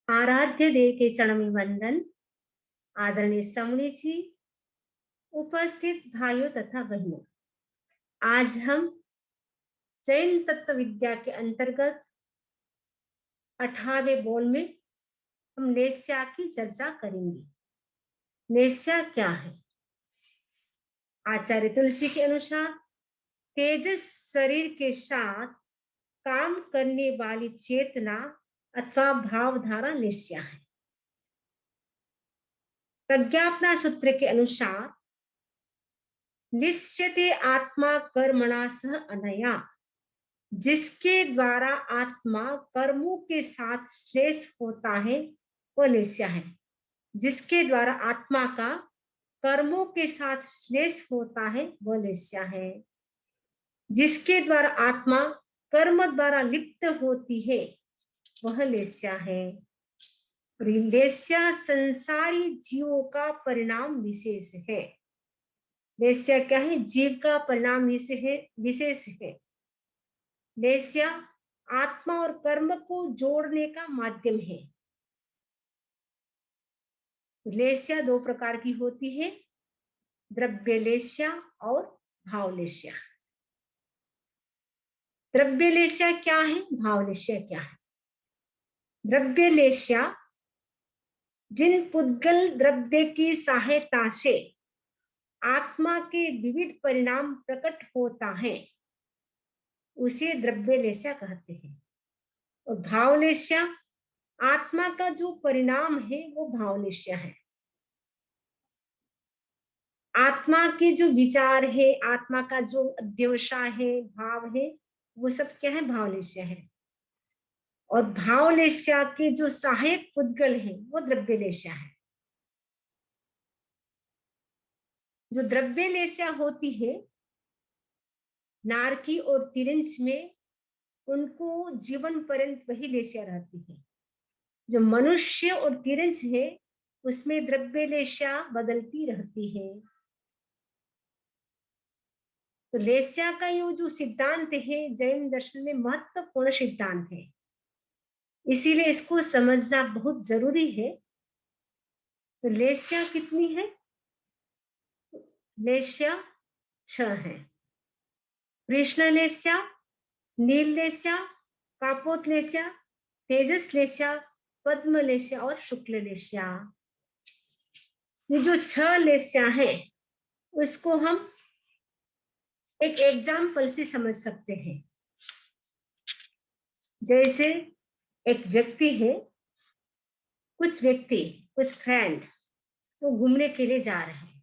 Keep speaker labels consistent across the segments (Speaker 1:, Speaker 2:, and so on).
Speaker 1: आराध्य देव के चरण में वंदन। आदरणीय समणी जी, उपस्थित भाइयों तथा बहनों, आज हम जैन तत्व विद्या के अंतर्गत 18वें बोल में हम नेस्या की चर्चा करेंगे। नेस्या क्या है? आचार्य तुलसी के अनुसार तेजस शरीर के साथ काम करने वाली चेतना अथवा भावधारा नेस्या है। प्रज्ञापना सूत्र के अनुसार निश्यते आत्मा कर्मणा सह अनया, जिसके द्वारा आत्मा कर्मों के साथ श्लेष होता है वह नेस्या है। जिसके द्वारा आत्मा का कर्मों के साथ श्लेष होता है वह नेस्या है। जिसके द्वारा आत्मा कर्म द्वारा लिप्त होती है वह नेस्या है। नेस्या संसारी जीवों का परिणाम विशेष है। नेस्या क्या है? जीव का परिणाम विशेष है। नेस्या आत्मा और कर्म को जोड़ने का माध्यम है। लेस्या दो प्रकार की होती है, द्रव्य लेस्या और भाव लेस्या। द्रव्य लेस्या क्या है? भाव लेस्या क्या है? द्रव्य लेस्या जिन पुद्गल द्रव्य की सहायता से आत्मा के विविध परिणाम प्रकट होता है उसे द्रव्य लेस्या कहते हैं। और भाव लेस्या आत्मा का जो परिणाम है वो भाव लेस्या है। आत्मा के जो विचार है, आत्मा का जो अध्यवसाय है, भाव है, वो सब क्या है? भावलेश्य है। और भावलेश्या के जो सहायक पुद्गल है वो द्रव्यलेश्या है। जो द्रव्यलेश्या होती है नारकी और तिरंज में, उनको जीवन पर्यंत वही लेस्या रहती है। जो मनुष्य और तिरंज है उसमें द्रव्यलेश्या बदलती रहती है। तो लेस्या का ये जो सिद्धांत है जैन दर्शन में महत्वपूर्ण सिद्धांत है, इसीलिए इसको समझना बहुत जरूरी है। तो लेस्या कितनी है? लेस्या 6 है। कृष्ण लेस्या, नील लेस्या, कापोत लेस्या, तेजस लेस्या, पद्म लेस्या और शुक्ल लेस्या। ये जो 6 लेस्या है उसको हम एक एग्जाम्पल से समझ सकते हैं। जैसे एक व्यक्ति है, कुछ फ्रेंड वो घूमने के लिए जा रहे हैं।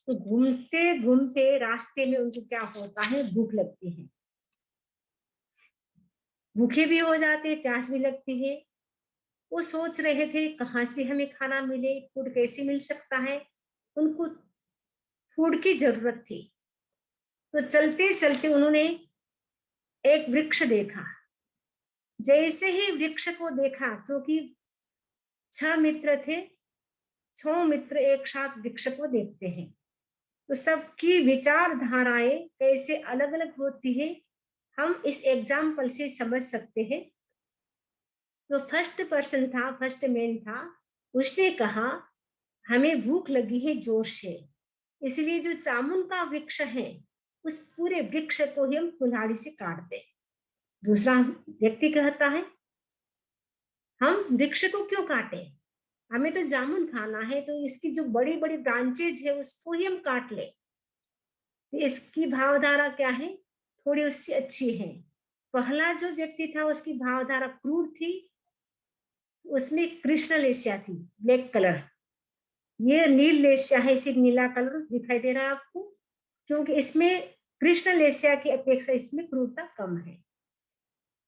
Speaker 1: तो घूमते घूमते रास्ते में उनको क्या होता है? भूख लगती है। भूखे भी हो जाते हैं, प्यास भी लगती है। वो सोच रहे थे कहाँ से हमें खाना मिले, फूड कैसे मिल सकता है। उनको फूड की जरूरत थी। तो चलते चलते उन्होंने एक वृक्ष देखा। जैसे ही वृक्ष को देखा, क्योंकि 6 मित्र थे, 6 मित्र एक साथ वृक्ष को देखते हैं, तो सबकी विचारधाराएं कैसे अलग अलग होती है हम इस एग्जाम्पल से समझ सकते हैं। तो फर्स्ट मैन था, उसने कहा हमें भूख लगी है जोर से, इसलिए जो जामुन का वृक्ष है उस पूरे वृक्ष को ही हम कुल्हाड़ी से काट दे। दूसरा व्यक्ति कहता है हम वृक्ष को क्यों काटे, हमें तो जामुन खाना है, तो इसकी जो बड़ी बड़ी ब्रांचेज है उसको ही हम काट ले। तो इसकी भावधारा क्या है? थोड़ी उससे अच्छी है। पहला जो व्यक्ति था उसकी भावधारा क्रूर थी, उसमें कृष्ण लेस्या थी, ब्लैक कलर। ये नील लेस्या है, इसे नीला कलर दिखाई दे रहा है आपको, क्योंकि इसमें कृष्ण लेस्या की अपेक्षा इसमें क्रूरता कम है।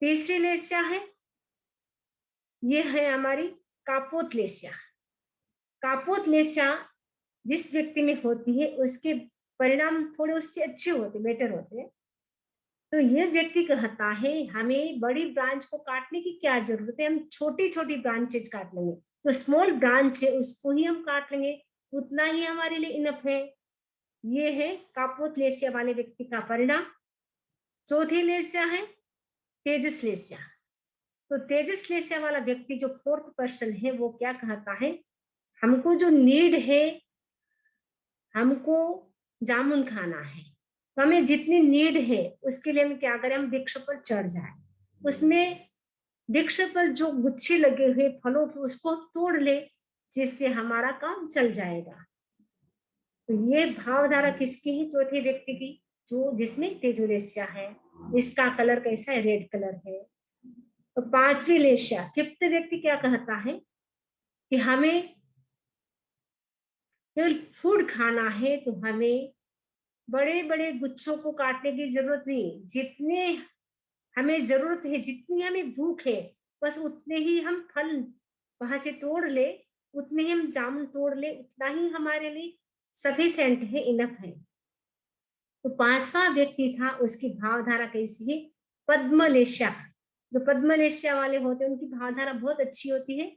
Speaker 1: तीसरी लेस्या है, ये है हमारी कापोत लेस्या। कापोत लेस्या जिस व्यक्ति में होती है उसके परिणाम थोड़े उससे अच्छे होते, बेटर होते हैं। तो ये व्यक्ति कहता है हमें बड़ी ब्रांच को काटने की क्या जरूरत है, हम छोटी छोटी ब्रांचेज काट लेंगे। तो स्मॉल ब्रांच है उसको ही हम काट लेंगे, उतना ही हमारे लिए इनफ है। ये है कापोत लेस्या वाले व्यक्ति का परिणाम। चौथी लेस्या है तेजस लेस्या। तो तेजस्लेशा वाला व्यक्ति जो फोर्थ पर्सन है वो क्या कहता है, हमको जो नीड है, हमको जामुन खाना है, तो हमें जितनी नीड है उसके लिए हम क्या करें, हम वृक्ष पर चढ़ जाए, उसमें वृक्ष पर जो गुच्छे लगे हुए फलों के उसको तोड़ ले, जिससे हमारा काम चल जाएगा। तो ये भावधारा किसकी है, चौथे व्यक्ति की, जो जिसमें तेजोलेस्या है। इसका कलर कैसा है, रेड कलर है। तो पांचवी लेस्या, फिफ्थ व्यक्ति क्या कहता है कि हमें केवल फूड खाना है, तो हमें बड़े बड़े गुच्छों को काटने की जरूरत नहीं, जितने हमें जरूरत है, जितनी हमें भूख है, बस उतने ही हम फल वहां से तोड़ ले, उतने ही हम जामुन तोड़ ले, उतना ही हमारे लिए सफिशिएंट है, इनफ है। तो पांचवा व्यक्ति था, उसकी भावधारा कैसी है, पद्मलेशा। जो पद्मलेशा वाले होते हैं उनकी भावधारा बहुत अच्छी होती है।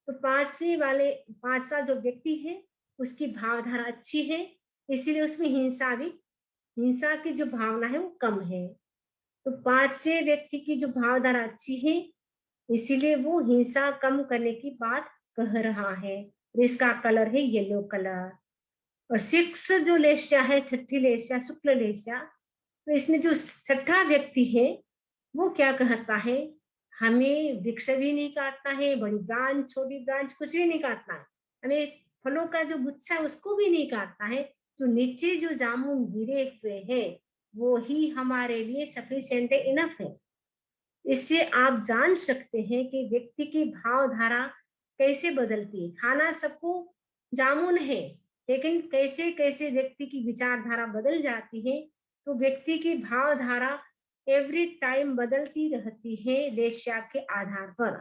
Speaker 1: तो पांचवा जो व्यक्ति है उसकी भावधारा अच्छी है, इसीलिए उसमें हिंसा की जो भावना है वो कम है। तो पांचवे व्यक्ति की जो भावधारा अच्छी है, इसीलिए वो हिंसा कम करने की बात कह रहा है। और इसका कलर है येलो कलर। और सिक्स जो लेस्या है, छठी लेस्या, शुक्ल लेस्या, तो इसमें जो छठा व्यक्ति है वो क्या कहता है, हमें वृक्ष भी नहीं काटना है, बड़ी ब्रांच छोटी ब्रांच कुछ भी नहीं काटना है, हमें फलों का जो गुच्छा है उसको भी नहीं काटना है, जो नीचे जो जामुन गिरे हुए हैं वो ही हमारे लिए सफिशिएंट है, इनफ है। इससे आप जान सकते हैं कि व्यक्ति की भावधारा कैसे बदलती है। खाना सबको जामुन है, लेकिन कैसे कैसे व्यक्ति की विचारधारा बदल जाती है, तो व्यक्ति की भावधारा एवरी टाइम बदलती रहती है लेस्या के आधार पर।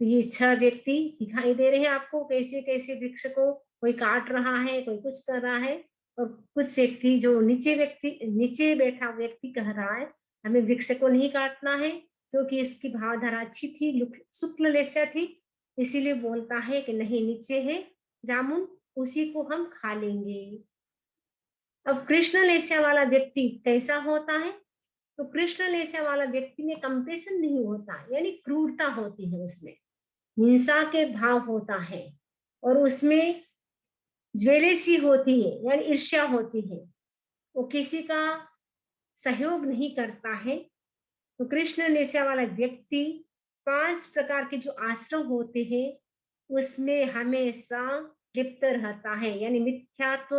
Speaker 1: तो ये 6 व्यक्ति दिखाई दे रहे हैं आपको, कैसे कैसे वृक्ष को कोई काट रहा है, कोई कुछ कर रहा है। और कुछ व्यक्ति जो नीचे बैठा व्यक्ति कह रहा है हमें वृक्ष को नहीं काटना है, क्योंकि इसकी भावधारा अच्छी थी, शुक्ल लेस्या थी, इसीलिए बोलता है कि नहीं, नीचे है जामुन, उसी को हम खा लेंगे। अब कृष्ण लेस्या वाला व्यक्ति कैसा होता है, तो कृष्ण लेस्या वाला व्यक्ति में कंपेशन नहीं होता, यानी क्रूरता होती है, उसमें हिंसा के भाव होता है, और उसमें ज्वेलेसी होती है, यानी ईर्ष्या होती है, वो किसी का सहयोग नहीं करता है। तो कृष्ण लेस्या वाला व्यक्ति 5 प्रकार के जो आश्रम होते हैं उसमें हमेशा लिप्त रहता है, यानी मिथ्यात्व,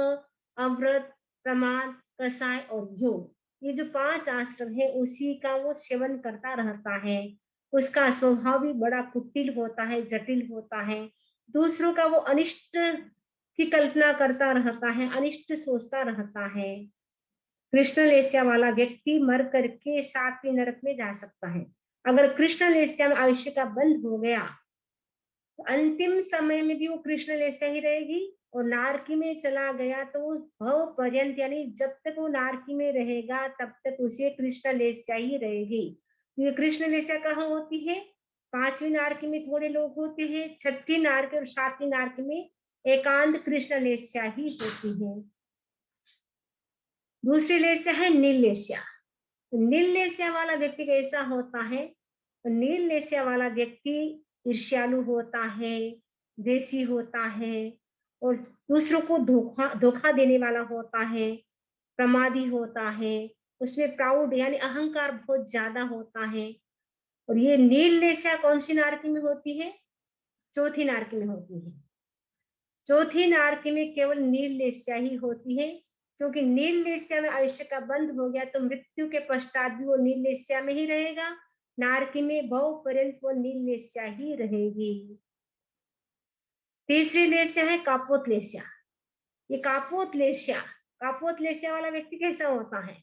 Speaker 1: अमृत, प्रमाद, कसाय और योग, ये जो 5 आश्रम है उसी का वो सेवन करता रहता है। उसका स्वभाव भी बड़ा कुटिल होता है, जटिल होता है, दूसरों का वो अनिष्ट की कल्पना करता रहता है, अनिष्ट सोचता रहता है। कृष्ण लेस्या वाला व्यक्ति मर करके 7वें नरक में जा सकता है। अगर कृष्ण लेस्या में आयुष्य का बंध हो गया तो अंतिम समय में भी वो कृष्ण लेस्या ही रहेगी, और नारकी में चला गया तो वो भव पर्यंत, यानी जब तक वो नारकी में रहेगा तब तक उसे कृष्ण लेस्या ही रहेगी। ये कृष्ण लेस्या कहाँ होती है, 5वीं नारकी में थोड़े लोग होते हैं, 6ठी नारकी और 7वीं नारकी में एकांत कृष्ण लेस्या ही होती है। दूसरी लेस्या है नील लेस्या। नील लेस्या वाला व्यक्ति कैसा होता है, तो नील लेस्या वाला व्यक्ति ईर्ष्यालु होता है, देसी होता है, और दूसरों को धोखा धोखा देने वाला होता है, प्रमादी होता है, उसमें प्राउड यानी अहंकार बहुत ज्यादा होता है। और ये नील लेस्या कौन सी नारकी में होती है, चौथी नारकी में होती है। चौथी नारकी में केवल नील लेस्या ही होती है, क्योंकि नील लेस्या में आयुष्य का बंध हो गया तो मृत्यु के पश्चात भी वो नील लेस्या में ही रहेगा, नारकी में भव पर्यंत वो नील लेस्या ही रहेगी। तीसरी लेस्या है कापोत लेस्या। ये कापोत लेस्या वाला व्यक्ति कैसा होता है,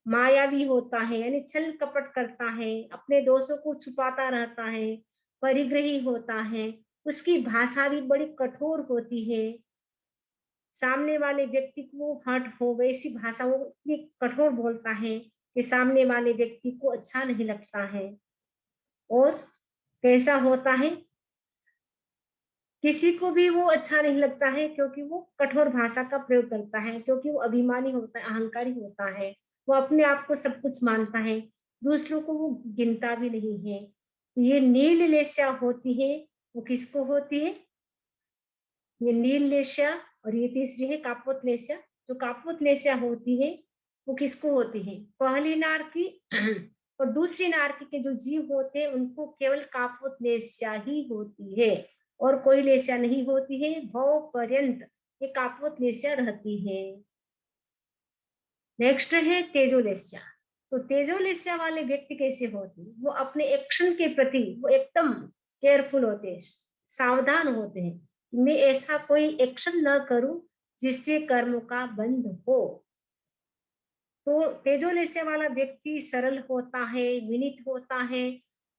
Speaker 1: मायावी होता है, यानी छल कपट करता है, अपने दोषों को छुपाता रहता है, परिग्रही होता है, उसकी भाषा भी बड़ी कठोर होती है, सामने वाले व्यक्ति को हर्ट हो वैसी भाषा वो इतनी कठोर बोलता है कि सामने वाले व्यक्ति को अच्छा नहीं लगता है। और कैसा होता है, किसी को भी वो अच्छा नहीं लगता है, क्योंकि वो कठोर भाषा का प्रयोग करता है, क्योंकि वो अभिमानी होता है, अहंकारी होता है, वो अपने आप को सब कुछ मानता है, दूसरों को वो गिनता भी नहीं है। ये नील लेस्या होती है, वो किसको होती है? ये नील लेस्या। और ये तीसरी है कापोत लेस्या। जो कापोत लेस्या होती है वो किसको होती है? पहली नार की और दूसरी नार के जो जीव होते हैं उनको केवल कापोत लेस्या ही होती है, और कोई लेस्या नहीं होती है। भव पर्यंत ये कापोत लेस्या रहती है। नेक्स्ट है तेजोलेस्या। तो तेजोलेस्या वाले व्यक्ति कैसे होते हैं? वो अपने एक्शन के प्रति वो एकदम केयरफुल होते हैं, सावधान होते हैं। मैं ऐसा कोई एक्शन न करूं जिससे कर्मों का बंध हो। तो तेजोलेस्या वाला व्यक्ति सरल होता है, विनीत होता है,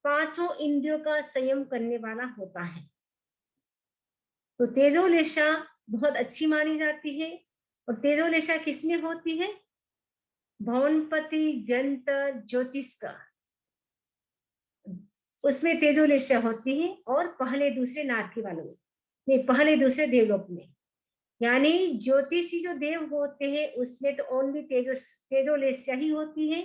Speaker 1: पांचों इंद्रियों का संयम करने वाला होता है। तो तेजोलेस्या बहुत अच्छी मानी जाती है। और तेजोलेस्या किसमें होती है? भवनपति व्यंत ज्योतिष का, उसमें तेजोलेस्या होती है। और पहले दूसरे नारकी वालों में नहीं, पहले दूसरे देवलोक में, यानी ज्योतिषी जो देव होते हैं उसमें तो ओनली तेजोलेस्या ही होती है।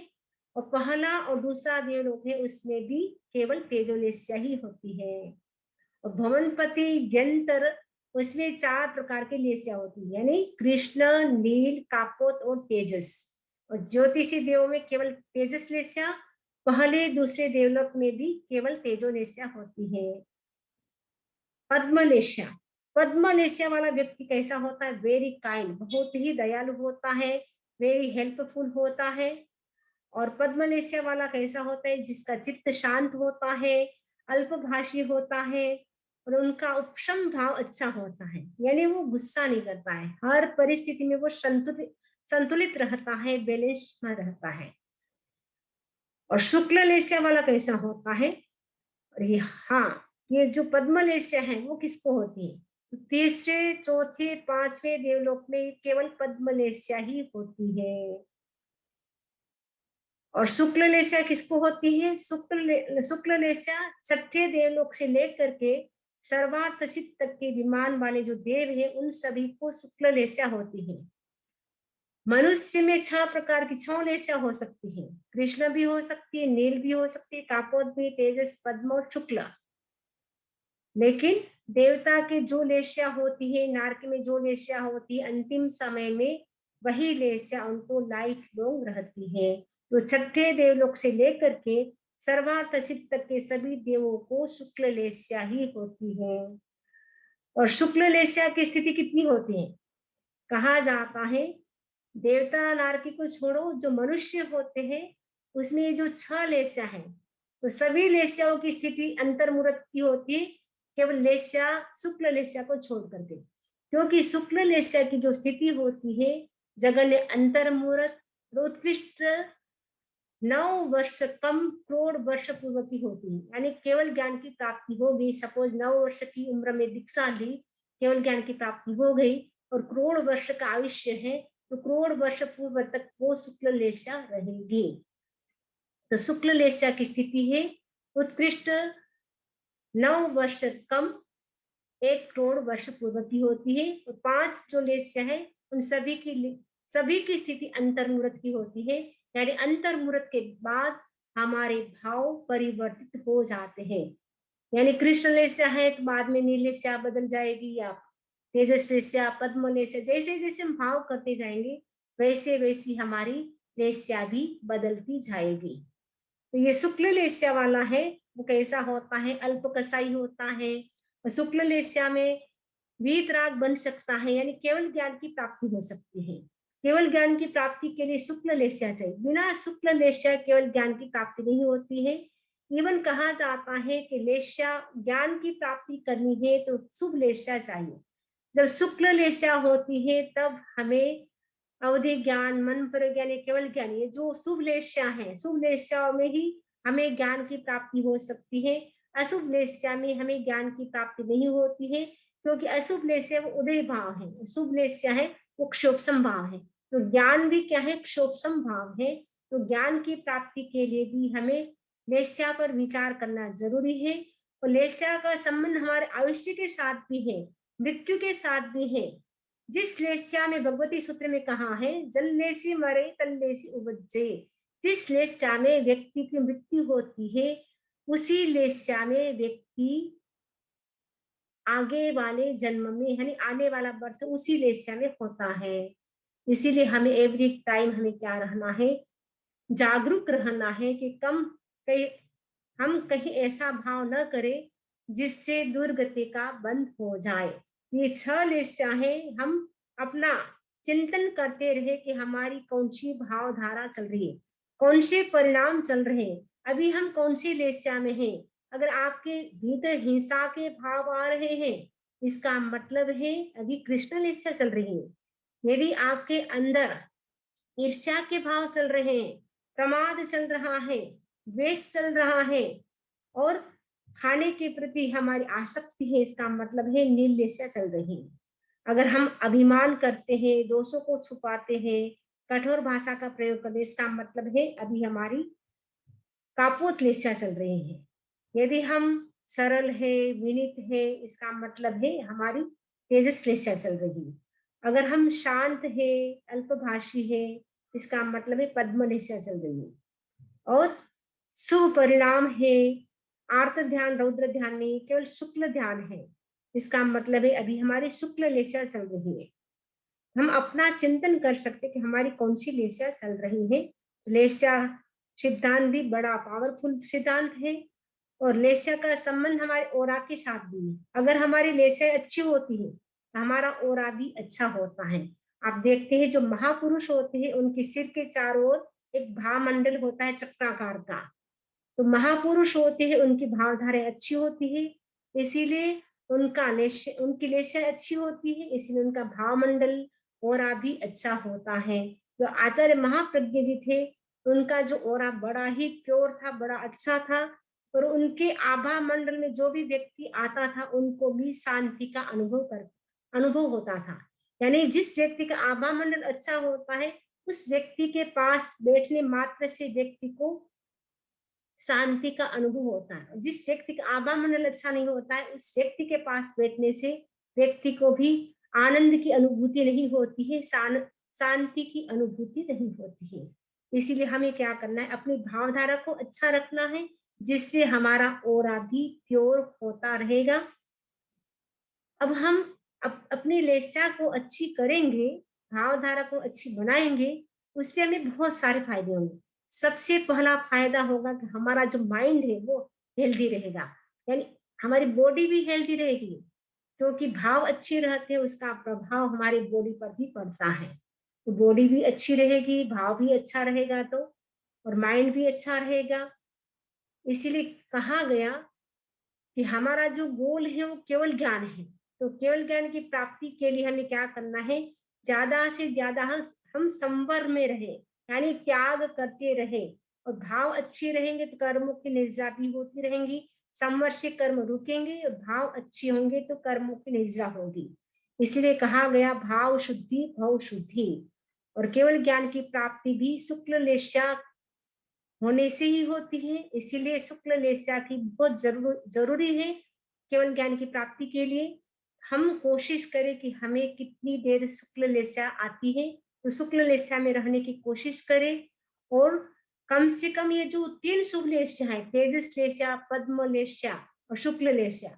Speaker 1: और पहला और दूसरा देवलोक है उसमें भी केवल तेजोलेस्या ही होती है। और भवनपति यंत्र, उसमें 4 प्रकार की लेस्या होती है, यानी कृष्ण, नील, कापोत और तेजस। और ज्योतिषी देवों में केवल तेजस लेस्या, पहले दूसरे देवलोक में भी केवल तेजोलेस्या होती है। पद्मलेस्या। पद्मलेस्या वाला व्यक्ति कैसा होता है? वेरी काइंड, बहुत ही दयालु होता है, वेरी हेल्पफुल होता है। और पद्मलेस्या वाला कैसा होता है? जिसका चित्त शांत होता है, अल्पभाषी होता है, और उनका उपशम भाव अच्छा होता है, यानी वो गुस्सा नहीं करता है, हर परिस्थिति में वो संतुलित संतुलित रहता है, बैलेंस में रहता है। और शुक्ल लेस्या वाला कैसा होता है? और ये, हाँ, ये जो पद्मलेस्या है वो किसको होती है? तो तीसरे, चौथे, पांचवें देवलोक में केवल पद्मलेस्या ही होती है। और शुक्ल लेस्या किसको होती है? शुक्ल लेस्या छठे देवलोक से लेकर के सर्वार्थ सिद्ध तक के विमान वाले जो देव है उन सभी को शुक्ल लेस्या होती है। मनुष्य में 6 प्रकार की 6 लेस्या हो सकती है। कृष्ण भी हो सकती है, नील भी हो सकती है, कापोत भी, तेजस, पद्म और शुक्ल। लेकिन देवता की जो लेस्या होती है, नारक में जो लेस्या होती है, अंतिम समय में वही लेस्या उनको लाइफ लॉन्ग रहती है। तो छठे देवलोक से लेकर के सर्वार्थ सिद्ध तक के सभी देवों को शुक्ल लेस्या ही होती है। और शुक्ल लेस्या की स्थिति कितनी होती है? कहा जाता है, देवता नारकी को छोड़ो, जो मनुष्य होते हैं उसमें जो 6 लेस्या है, तो सभी लेस्याओं की स्थिति अंतर्मुहूर्त की होती है, केवल लेस्या शुक्ल लेस्या को छोड़ करके। क्योंकि शुक्ल लेस्या की जो स्थिति होती है जगन्य अंतर्मुहूर्त उत्कृष्ट 9 वर्ष कम करोड़ वर्ष पूर्व की होती है, यानी केवल ज्ञान की प्राप्ति होगी। सपोज 9 वर्ष की उम्र में दीक्षा ली, केवल ज्ञान की प्राप्ति हो गई, और करोड़ वर्ष का आयुष्य है, तो करोड़ वर्ष पूर्व तक वो शुक्ल लेस्या रहेगी। तो शुक्ल लेस्या की स्थिति है उत्कृष्ट 9 वर्ष कम 1 करोड़ वर्ष पूर्व की होती है। और 5 जो लेस्या है उन सभी की स्थिति अंतर्मुहूर्त की होती है, यानी अंतर्मुहूर्त के बाद हमारे भाव परिवर्तित हो जाते हैं। यानी कृष्ण लेस्या है तो बाद में नील लेस्या बदल जाएगी, या तेजस लेस्या, पद्म लेस्या, जैसे जैसे हम भाव करते जाएंगे वैसे वैसी हमारी लेस्या भी बदलती जाएगी। तो ये शुक्ल लेस्या वाला है वो कैसा होता है? अल्प कसाई होता है। और शुक्ल लेस्या में वीतराग बन सकता है, यानी केवल ज्ञान की प्राप्ति हो सकती है। केवल ज्ञान की प्राप्ति के लिए शुक्ल लेस्या चाहिए, बिना शुक्ल लेस्या केवल ज्ञान की प्राप्ति नहीं होती है। इवन कहा जाता है कि लेस्या ज्ञान की प्राप्ति करनी है तो शुभ लेस्या चाहिए। जब शुक्ल लेस्या होती है तब हमें अवधि ज्ञान, मन पर ज्ञान, केवल ज्ञान, ये जो शुभ लेस्या है, शुभ लेस्याओं में ही हमें ज्ञान की प्राप्ति हो सकती है। अशुभ लेस्या में हमें ज्ञान की प्राप्ति नहीं होती है, क्योंकि अशुभ लेस्या वो उदय भाव है, शुभ लेस्या है वो क्षोभसम भाव है। तो ज्ञान भी क्या है? क्षोभसम भाव है। तो ज्ञान की प्राप्ति के लिए भी हमें लेस्या पर विचार करना जरूरी है। और लेस्या का संबंध हमारे आयुष्य के साथ भी है, मृत्यु के साथ भी है। जिस लेस्या में भगवती सूत्र में कहा है, जल लेसी मरे तल लेसी उपजे, जिस लेस्या में व्यक्ति की मृत्यु होती है उसी लेस्या में व्यक्ति आगे वाले जन्म में यानी आने वाला बर्थ उसी लेस्या में होता है। इसीलिए हमें एवरी टाइम हमें क्या रहना है, जागरूक रहना है कि कहीं हम कहीं ऐसा भाव न करें जिससे दुर्गति का बंद हो जाए। ये 6 लेस्या है, हम अपना चिंतन करते रहे कि हमारी कौन सी भावधारा चल रही है, कौन से परिणाम चल रहे हैं, अभी हम कौन सी लेस्या में हैं। अगर आपके भीतर हिंसा के भाव आ रहे हैं, इसका मतलब है अभी कृष्ण लेस्या चल रही है। यदि आपके अंदर ईर्ष्या के भाव चल रहे हैं, प्रमाद चल रहा है, द्वेष चल रहा है और खाने के प्रति हमारी आसक्ति है, इसका मतलब है नील लेस्या चल रही है। अगर हम अभिमान करते हैं, दोषों को छुपाते हैं, कठोर भाषा का प्रयोग करते हैं, इसका मतलब है अभी हमारी कापोत लेस्या चल रही है। यदि हम सरल है, विनीत है, इसका मतलब है हमारी तेजस लेस्या चल रही है। अगर हम शांत है, अल्पभाषी है, इसका मतलब है पद्म लेस्या चल रही है। और शुभ परिणाम है, आर्त ध्यान रौद्र ध्यान नहीं, केवल शुक्ल ध्यान है, इसका मतलब है अभी हमारी शुक्ल लेस्या चल रही है। हम अपना चिंतन कर सकते कि हमारी कौन सी लेस्या चल रही है। लेस्या सिद्धांत भी बड़ा पावरफुल सिद्धांत है और लेस्या का संबंध हमारे ओरा के साथ भी है। अगर हमारी लेस्या अच्छी होती है तो हमारा ओरा भी अच्छा होता है। आप देखते हैं जो महापुरुष होते हैं उनके सिर के चारों ओर एक भावमंडल होता है चक्राकार का। तो महापुरुष होते हैं, उनकी भावधारा अच्छी होती है, इसीलिए उनकी लेशा अच्छी होती है, इसीलिए उनका भावमंडल ओरा भी अच्छा होता है। जो आचार्य महाप्रज्ञ जी थे, उनका जो ओरा बड़ा ही प्योर था, बड़ा अच्छा था और उनके आभा मंडल में जो भी व्यक्ति आता था उनको भी शांति का अनुभव होता था। यानी जिस व्यक्ति का आभा मंडल अच्छा होता है उस व्यक्ति के पास बैठने मात्र से व्यक्ति को शांति का अनुभव होता है। जिस व्यक्ति का आभा मंडल अच्छा नहीं होता है उस व्यक्ति के पास बैठने से व्यक्ति को भी आनंद की अनुभूति नहीं होती है, शांति की अनुभूति नहीं होती है। इसीलिए हमें क्या करना है, अपनी भावधारा को अच्छा रखना है जिससे हमारा ओरा भी प्योर होता रहेगा। अब हम अपनी लेशा को अच्छी करेंगे, भावधारा को अच्छी बनाएंगे, उससे हमें बहुत सारे फायदे होंगे। सबसे पहला फायदा होगा कि हमारा जो माइंड है वो हेल्दी रहेगा, यानी हमारी बॉडी भी हेल्दी रहेगी, क्योंकि भाव अच्छे रहते हैं उसका प्रभाव हमारी बॉडी पर भी पड़ता है। तो बॉडी भी अच्छी रहेगी, भाव भी अच्छा रहेगा तो, और माइंड भी अच्छा रहेगा। इसीलिए कहा गया कि हमारा जो गोल है वो केवल ज्ञान है। तो केवल ज्ञान की प्राप्ति के लिए हमें क्या करना है, ज्यादा से ज्यादा हम संवर में रहे, यानी त्याग करते रहे, और भाव अच्छे रहेंगे तो कर्मों की निर्जा भी होती रहेंगी। संवर से कर्म रुकेंगे और भाव अच्छे होंगे तो कर्मों की निर्जा होगी। इसलिए कहा गया भाव शुद्धि भव शुद्धि। और केवल ज्ञान की प्राप्ति भी शुक्ल लेशा होने से ही होती है। इसीलिए शुक्ल लेस्या की बहुत जरूरी है केवल ज्ञान की प्राप्ति के लिए। हम कोशिश करें कि हमें कितनी देर शुक्ल लेस्या आती है तो शुक्ल लेस्या में रहने की कोशिश करें। और कम से कम ये जो 3 शुभ लेस्या है, तेजस लेस्या, पद्म लेस्या और शुक्ल लेस्या,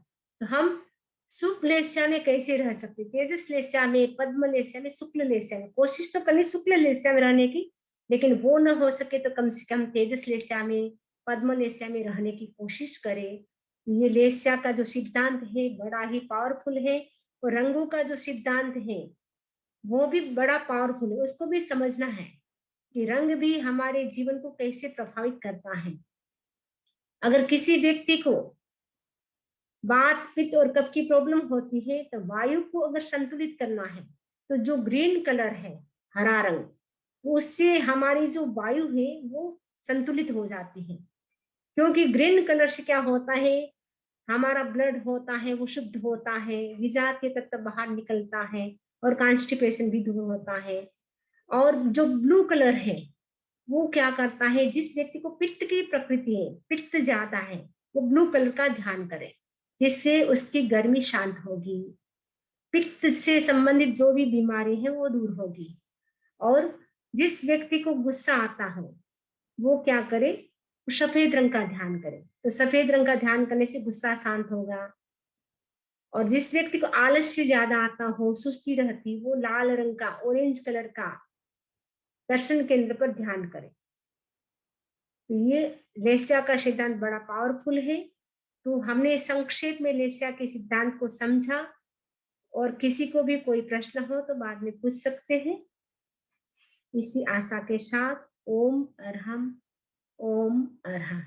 Speaker 1: तो हम शुक्ल लेस्या में कैसे रह सकते, तेजस लेस्या में, पद्म लेस्या में, शुक्ल लेस्या में, कोशिश तो करें शुक्ल लेस्या में रहने की, लेकिन वो न हो सके तो कम से कम तेजस लेस्या में, पद्म लेस्या में रहने की कोशिश करें। ये लेस्या का जो सिद्धांत है बड़ा ही पावरफुल है, और रंगों का जो सिद्धांत है वो भी बड़ा पावरफुल है। उसको भी समझना है कि रंग भी हमारे जीवन को कैसे प्रभावित करता है। अगर किसी व्यक्ति को वात, पित्त और कफ की प्रॉब्लम होती है तो वायु को अगर संतुलित करना है तो जो ग्रीन कलर है, हरा रंग, तो उससे हमारी जो वायु है वो संतुलित हो जाती है। क्योंकि ग्रीन कलर से क्या होता है, हमारा ब्लड होता है वो शुद्ध होता है, विजातीय तत्व बाहर निकलता है और कॉन्स्टिपेशन भी दूर होता है। और जो ब्लू कलर है वो क्या करता है, जिस व्यक्ति को पित्त की प्रकृति है, पित्त ज्यादा है, वो ब्लू कलर का ध्यान करे जिससे उसकी गर्मी शांत होगी, पित्त से संबंधित जो भी बीमारी है वो दूर होगी। और जिस व्यक्ति को गुस्सा आता है वो क्या करे, सफेद रंग का ध्यान करें। तो सफेद रंग का ध्यान करने से गुस्सा शांत होगा। और जिस व्यक्ति को आलस्य ज्यादा आता हो, सुस्ती रहती, वो लाल रंग का, ऑरेंज कलर का दर्शन केंद्र पर ध्यान करें। तो ये लेस्या का सिद्धांत बड़ा पावरफुल है। तो हमने संक्षेप में लेस्या के सिद्धांत को समझा, और किसी को भी कोई प्रश्न हो तो बाद में पूछ सकते हैं। इसी आशा के साथ ओम अरहम, ओम अरहम।